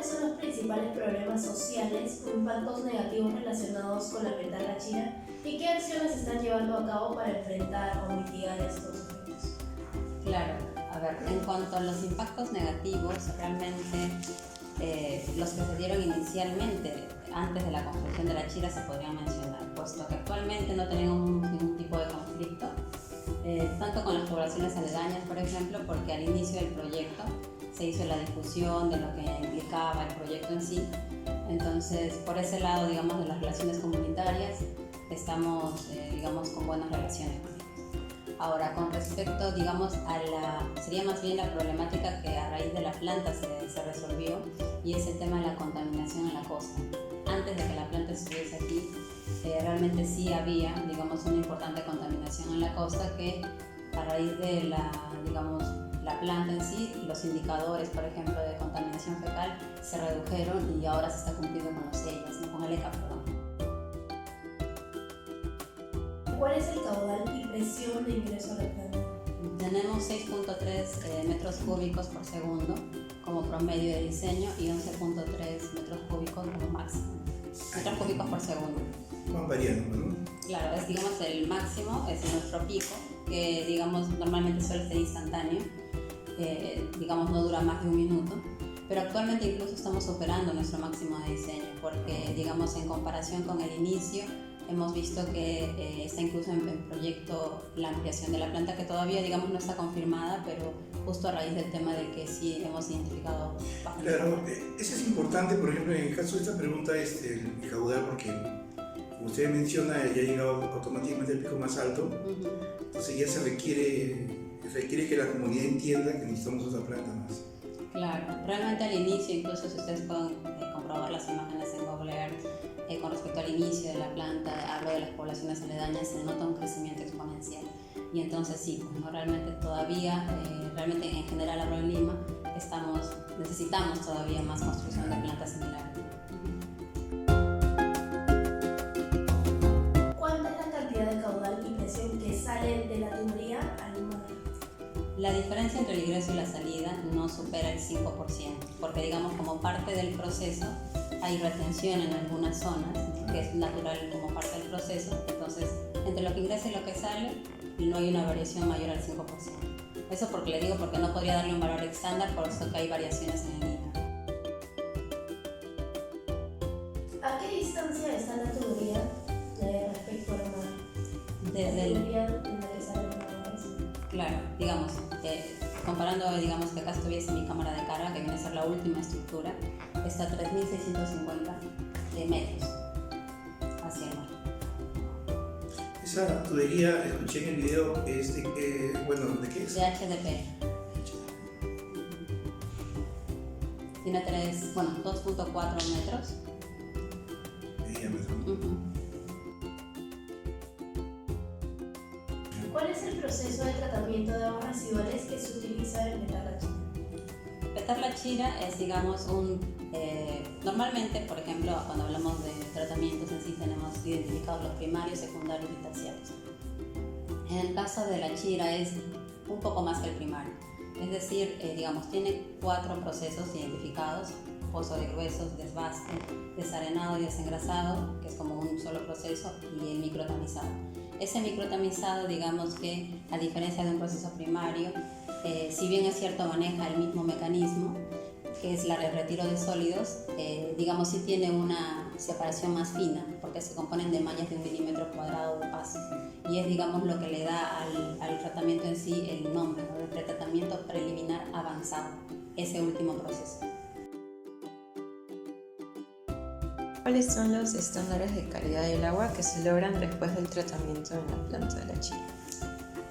¿cuáles son los principales problemas sociales o impactos negativos relacionados con la petarlachira y qué acciones se están llevando a cabo para enfrentar o mitigar estos efectos? Claro, a ver, en cuanto a los impactos negativos, realmente los que se dieron inicialmente antes de la construcción de la chira se podrían mencionar, puesto que actualmente no tenemos ningún tipo de conflicto, tanto con las poblaciones aledañas, por ejemplo, porque al inicio del proyecto se hizo la discusión de lo que implicaba el proyecto en sí. Entonces, por ese lado, digamos, de las relaciones comunitarias, estamos, digamos, con buenas relaciones con ellos. Ahora, con respecto, digamos, sería más bien la problemática que a raíz de la planta se resolvió, y es el tema de la contaminación en la costa. Antes de que la planta estuviese aquí, realmente sí había, digamos, una importante contaminación en la costa que a raíz de la planta en sí, los indicadores, por ejemplo, de contaminación fecal se redujeron y ahora se está cumpliendo con los sellas, ¿no? Con el ECA, perdón. ¿Cuál es el caudal y presión de ingreso a la planta? Tenemos 6.3 metros cúbicos por segundo como promedio de diseño y 11.3 metros cúbicos como máximo. Metros cúbicos por segundo. Van variando, ¿no? Claro, es, digamos, el máximo es nuestro pico, que digamos normalmente suele ser instantáneo, digamos no dura más de un minuto, pero actualmente incluso estamos superando nuestro máximo de diseño, porque digamos en comparación con el inicio hemos visto que está incluso en proyecto la ampliación de la planta, que todavía digamos no está confirmada, pero justo a raíz del tema de que sí hemos identificado bajo. Claro, eso es importante, por ejemplo, en el caso de esta pregunta, el caudal, porque como usted menciona, ya ha llegado automáticamente al pico más alto, entonces ya se requiere que la comunidad entienda que necesitamos otra planta más. Claro, realmente al inicio, incluso si ustedes pueden comprobar las imágenes en Google Earth, con respecto al inicio de la planta, hablo de las poblaciones aledañas, se nota un crecimiento exponencial. Y entonces sí, pues, ¿no? Realmente todavía, realmente en general hablo en Lima, necesitamos todavía más construcción de plantas similares. ¿Cuánta es la cantidad de caudal y presión que sale de la tubería al mar? La diferencia entre el ingreso y la salida no supera el 5%, porque digamos como parte del proceso hay retención en algunas zonas, que es natural como parte del proceso, entonces entre lo que ingresa y lo que sale no hay una variación mayor al 5%. Eso porque le digo, porque no podría darle un valor estándar, por eso que hay variaciones en el INA. ¿A qué distancia está la tubería respecto al mar? Desde la tubería en la que sale el mar. Claro, digamos, comparando, digamos que acá estuviese mi cámara de carga, que viene a ser la última estructura, está a 3.650 metros hacia el mar. Esa tubería, escuché en el video, es de qué es? De HDP. Tiene 2.4 metros. De diámetro. ¿Cuál es el proceso de tratamiento de aguas residuales que se utiliza en petarlachira? Petarlachira es, digamos, normalmente, por ejemplo, cuando hablamos de tratamientos en sí, tenemos identificados los primarios, secundarios y terciarios. En el caso de la chira es un poco más que el primario, es decir, digamos, tiene 4 procesos identificados: pozo de gruesos, desbaste, desarenado y desengrasado, que es como un solo proceso, y el microtamizado. Ese microtamizado, digamos que a diferencia de un proceso primario, si bien es cierto maneja el mismo mecanismo, que es el retiro de sólidos, digamos sí tiene una separación más fina, porque se componen de mallas de 1 milímetro cuadrado de paso, y es, digamos, lo que le da al tratamiento en sí el nombre, ¿no? De tratamiento preliminar avanzado, ese último proceso. ¿Cuáles son los estándares de calidad del agua que se logran después del tratamiento en la planta de la chira?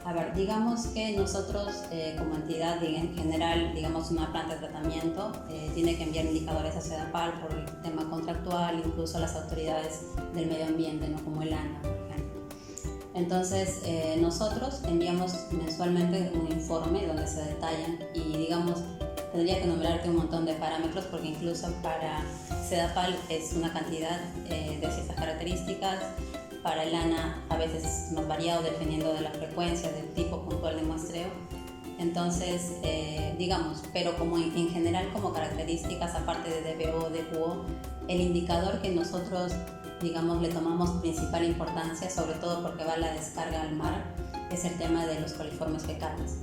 A ver, digamos que nosotros como entidad en general, digamos una planta de tratamiento, tiene que enviar indicadores a SEDAPAL por el tema contractual, incluso a las autoridades del medio ambiente, ¿no? Como el ANA, por ejemplo. Entonces nosotros enviamos mensualmente un informe donde se detallan, y digamos, tendría que nombrarte un montón de parámetros, porque incluso para SEDAPAL es una cantidad de ciertas características. Para el ANA a veces es más variado dependiendo de la frecuencia, del tipo puntual de muestreo, Entonces, digamos, pero como en general como características, aparte de DBO, DQO, el indicador que nosotros, digamos, le tomamos principal importancia, sobre todo porque va la descarga al mar, es el tema de los coliformes fecales.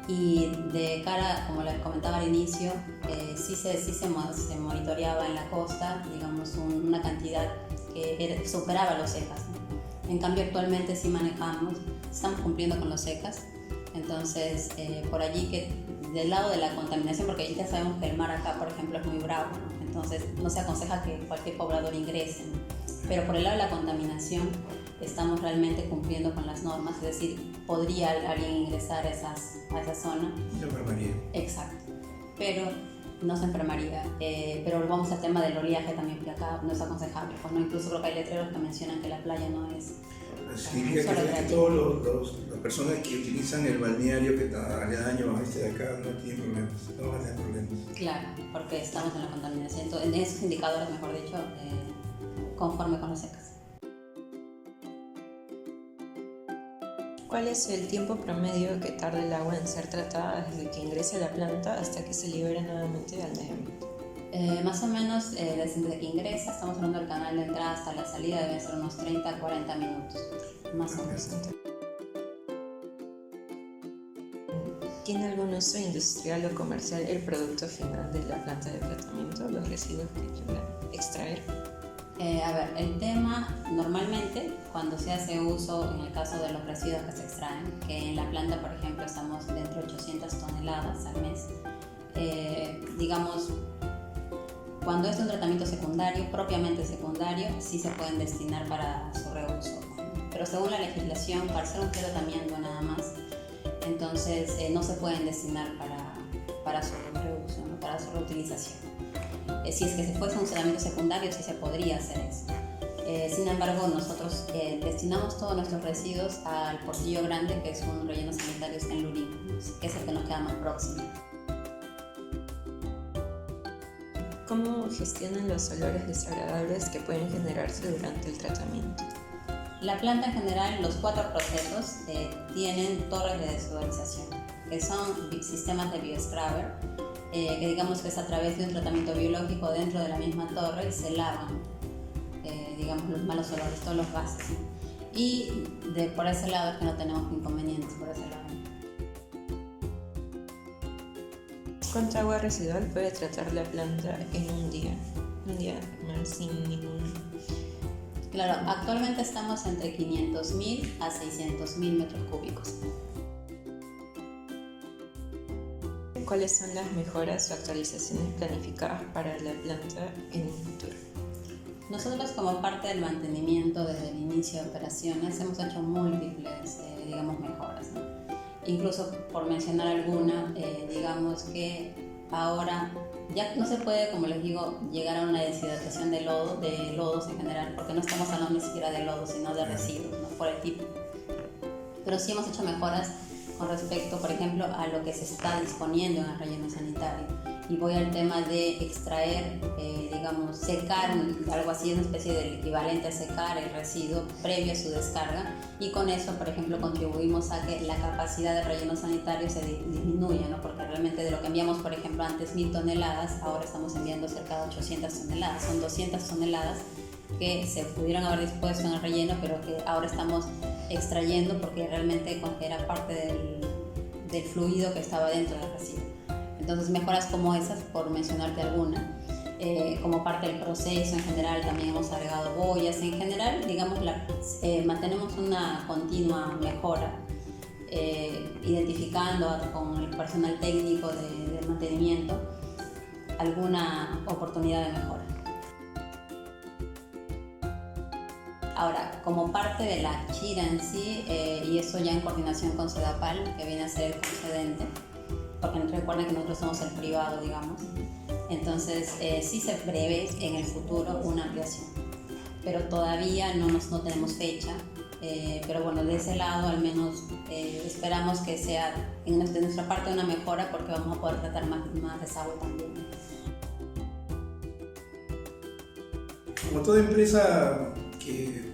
Y de cara, como les comentaba al inicio, sí se monitoreaba en la costa, digamos, una cantidad que superaba los secas, ¿no? En cambio, actualmente sí estamos cumpliendo con los secas. Entonces, por allí que del lado de la contaminación, porque ya sabemos que el mar acá, por ejemplo, es muy bravo, ¿no? Entonces no se aconseja que cualquier poblador ingrese, ¿no? Pero por el lado de la contaminación estamos realmente cumpliendo con las normas, es decir, podría alguien ingresar a esa zona. Se enfermaría. Exacto, pero no se enfermaría. Pero volvamos al tema del oleaje también, que acá no es aconsejable, pues, ¿no? Incluso creo que hay letreros que mencionan que la playa no es... Significa que todas las personas que utilizan el balneario que está aledaño a este de acá no tienen problemas, no van a tener problemas. Claro, porque estamos en la contaminación, en esos indicadores, mejor dicho, conforme con las secas. ¿Cuál es el tiempo promedio que tarda el agua en ser tratada desde que ingresa a la planta hasta que se libera nuevamente al medio ambiente? Más o menos desde que ingresa, estamos hablando del canal de entrada hasta la salida, deben ser unos 30 a 40 minutos, más o menos. ¿Tiene algún uso industrial o comercial el producto final de la planta de tratamiento, los residuos que llega a extraer? A ver, el tema normalmente cuando se hace uso, en el caso de los residuos que se extraen, que en la planta, por ejemplo, estamos dentro de 800 toneladas al mes, digamos, cuando es un tratamiento secundario, propiamente secundario, sí se pueden destinar para su reuso. Pero según la legislación, para ser un tratamiento nada más, entonces no se pueden destinar para su reuso, ¿no? Para su reutilización. Si es que se fuese un tratamiento secundario, sí se podría hacer eso. Sin embargo, nosotros destinamos todos nuestros residuos al Portillo Grande, que es un relleno sanitario que está en Lurín, que es el que nos queda más próximo. ¿Cómo gestionan los olores desagradables que pueden generarse durante el tratamiento? La planta en general, los 4 procesos tienen torres de desodorización, que son sistemas de bioscrubber, que digamos que es a través de un tratamiento biológico dentro de la misma torre y se lavan, digamos, los malos olores, todos los gases, ¿no? Y por ese lado es que no tenemos inconvenientes, por ese lado. ¿Cuánta agua residual puede tratar la planta en un día? Un día normal, sin ningún... Claro, actualmente estamos entre 500.000 a 600.000 metros cúbicos. ¿Cuáles son las mejoras o actualizaciones planificadas para la planta en un futuro? Nosotros, como parte del mantenimiento desde el inicio de operaciones, hemos hecho múltiples, digamos, mejoras, ¿no? Incluso, por mencionar alguna, digamos que ahora ya no se puede, como les digo, llegar a una deshidratación de lodos en general, porque no estamos hablando ni siquiera de lodo, sino de residuos, ¿no? Por el tipo. Pero sí hemos hecho mejoras con respecto, por ejemplo, a lo que se está disponiendo en el relleno sanitario. Y voy al tema de extraer, digamos, secar, algo así, una especie de equivalente a secar el residuo previo a su descarga. Y con eso, por ejemplo, contribuimos a que la capacidad de relleno sanitario se disminuya, ¿no? Porque realmente de lo que enviamos, por ejemplo, antes 1000 toneladas, ahora estamos enviando cerca de 800 toneladas. Son 200 toneladas que se pudieron haber dispuesto en el relleno, pero que ahora estamos extrayendo porque realmente era parte del fluido que estaba dentro del residuo. Entonces, mejoras como esas, por mencionarte alguna. Como parte del proceso en general también hemos agregado boyas. En general, digamos, mantenemos una continua mejora, identificando con el personal técnico de mantenimiento alguna oportunidad de mejora. Ahora, como parte de la Chira en sí, y eso ya en coordinación con Sedapal, que viene a ser el concedente, porque recuerden que nosotros somos el privado, digamos, entonces sí se prevé en el futuro una ampliación, pero todavía no tenemos fecha, pero bueno, de ese lado al menos esperamos que sea de nuestra parte una mejora, porque vamos a poder tratar más desagüe también. Como toda empresa que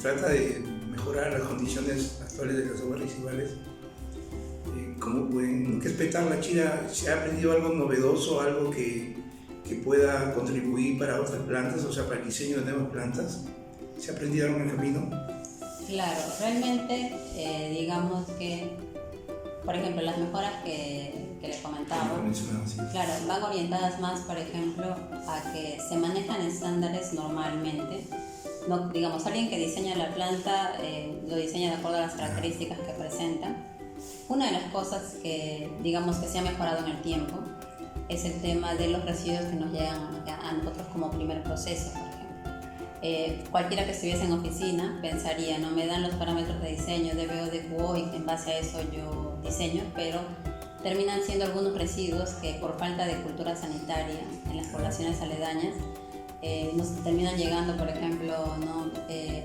trata de mejorar las condiciones actuales de las aguas residuales, en lo que es petar la chira, ¿se ha aprendido algo novedoso, algo que pueda contribuir para otras plantas, o sea, para el diseño de nuevas plantas? ¿Se ha aprendido algo en el camino? Claro, realmente digamos que, por ejemplo, las mejoras que les comentaba, Sí. claro, van orientadas más, por ejemplo, a que se manejan estándares normalmente. No, digamos, alguien que diseña la planta lo diseña de acuerdo a las características que presenta. Una de las cosas que, digamos, que se ha mejorado en el tiempo es el tema de los residuos que nos llegan a nosotros como primer proceso, por ejemplo. Cualquiera que estuviese en oficina pensaría, no me dan los parámetros de diseño, de BO, de QO, y en base a eso yo diseño, pero terminan siendo algunos residuos que por falta de cultura sanitaria en las poblaciones aledañas nos terminan llegando. Por ejemplo, ¿no?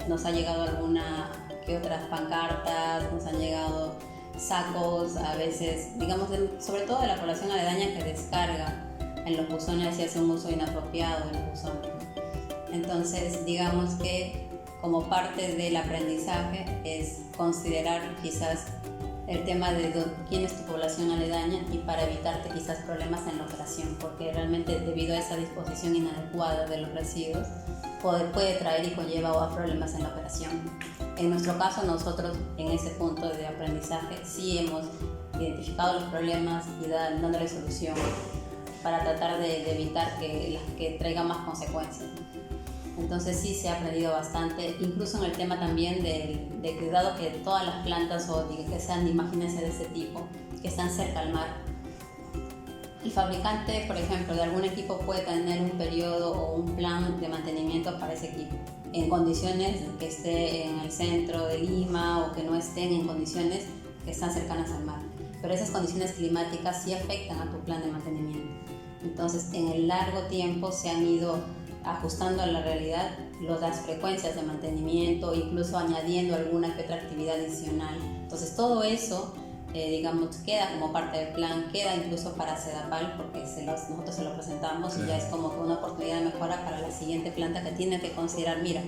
Nos ha llegado alguna que otras pancartas, nos han llegado sacos, a veces, digamos, sobre todo de la población aledaña, que descarga en los buzones y hace un uso inapropiado de los buzones, ¿no? Entonces, digamos que como parte del aprendizaje es considerar quizás el tema de quién es tu población aledaña, y para evitarte quizás problemas en la operación, porque realmente debido a esa disposición inadecuada de los residuos puede traer y conlleva a problemas en la operación. En nuestro caso, nosotros en ese punto de aprendizaje sí hemos identificado los problemas y dándole solución para tratar de evitar que traigan más consecuencias. Entonces sí se ha aprendido bastante, incluso en el tema también de cuidado, que todas las plantas, o que sean, imagínense, de este tipo, que están cerca al mar. El fabricante, por ejemplo, de algún equipo puede tener un periodo o un plan de mantenimiento para ese equipo, en condiciones que esté en el centro de Lima, o que no estén en condiciones que están cercanas al mar. Pero esas condiciones climáticas sí afectan a tu plan de mantenimiento. Entonces, en el largo tiempo se han ido ajustando a la realidad las frecuencias de mantenimiento, incluso añadiendo alguna que otra actividad adicional. Entonces todo eso, digamos, queda como parte del plan, queda incluso para Sedapal, porque nosotros se lo presentamos, y ya es como que una oportunidad de mejora para la siguiente planta, que tiene que considerar, mira,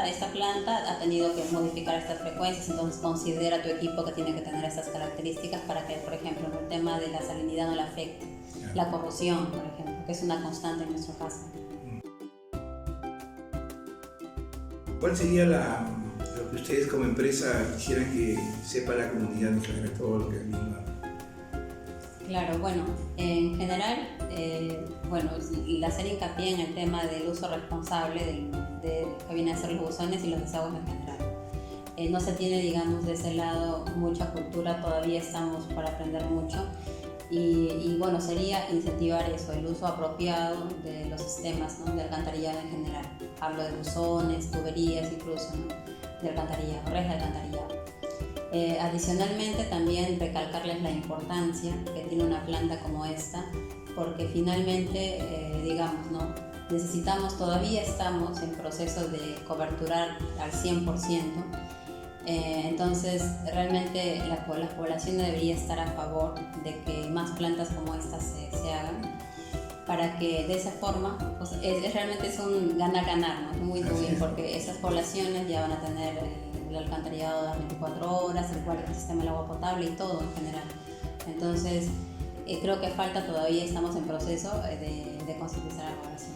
esta planta ha tenido que modificar estas frecuencias, entonces considera tu equipo que tiene que tener estas características para que, por ejemplo, el tema de la salinidad no le afecte. La corrosión, por ejemplo, que es una constante en nuestro caso. ¿Cuál sería lo que ustedes como empresa quisieran que sepa la comunidad en general, todo lo que es Lima? Claro, bueno, en general, el hacer hincapié en el tema del uso responsable de que viene a ser los buzones y los desagües en general. No se tiene, digamos, de ese lado mucha cultura, todavía estamos por aprender mucho. Y bueno, sería incentivar eso, el uso apropiado de los sistemas, ¿no?, de alcantarillado en general. Hablo de buzones, tuberías, incluso, ¿no?, de alcantarillado, redes de alcantarillado. Adicionalmente, también recalcarles la importancia que tiene una planta como esta, porque finalmente, digamos, ¿no?, todavía estamos en proceso de coberturar al 100%. Entonces, realmente la población debería estar a favor de que más plantas como estas se hagan, para que de esa forma, pues, realmente es un ganar-ganar, ¿no? Muy bien, porque esas poblaciones ya van a tener el alcantarillado de las 24 horas, el sistema del agua potable y todo en general. Entonces, creo que falta todavía, estamos en proceso de concientizar a la población.